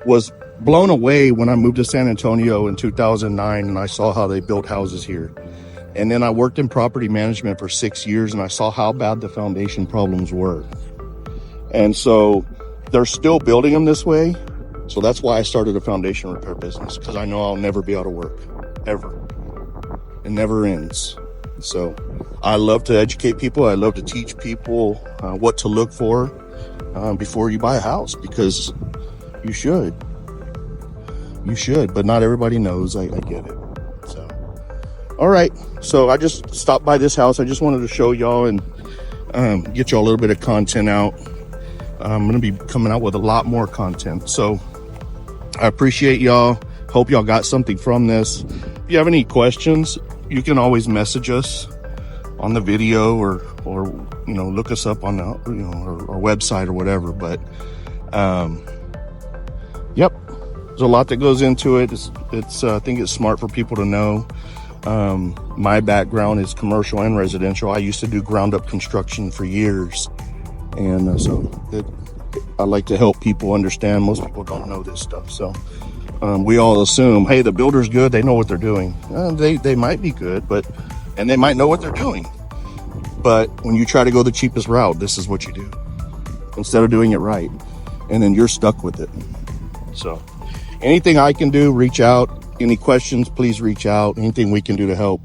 was blown away when I moved to San Antonio in 2009 and I saw how they built houses here. And then I worked in property management for 6 years and I saw how bad the foundation problems were. And so they're still building them this way. So that's why I started a foundation repair business, because I know I'll never be out of work, ever. It never ends. So I love to educate people. I love to teach people what to look for before you buy a house, because you should, but not everybody knows. I get it. So, all right. So I just stopped by this house. I just wanted to show y'all and get y'all a little bit of content out. I'm going to be coming out with a lot more content. So I appreciate y'all. Hope y'all got something from this. If you have any questions, you can always message us on the video or look us up on the, our website or whatever. But yep, there's a lot that goes into it. It's I think it's smart for people to know. My background is commercial and residential. I used to do ground up construction for years. And I like to help people understand. Most people don't know this stuff. So we all assume, hey, the builder's good. They know what they're doing. They might be good, and they might know what they're doing. But when you try to go the cheapest route, this is what you do instead of doing it right. And then you're stuck with it. So anything I can do, reach out. Any questions, please reach out. Anything we can do to help.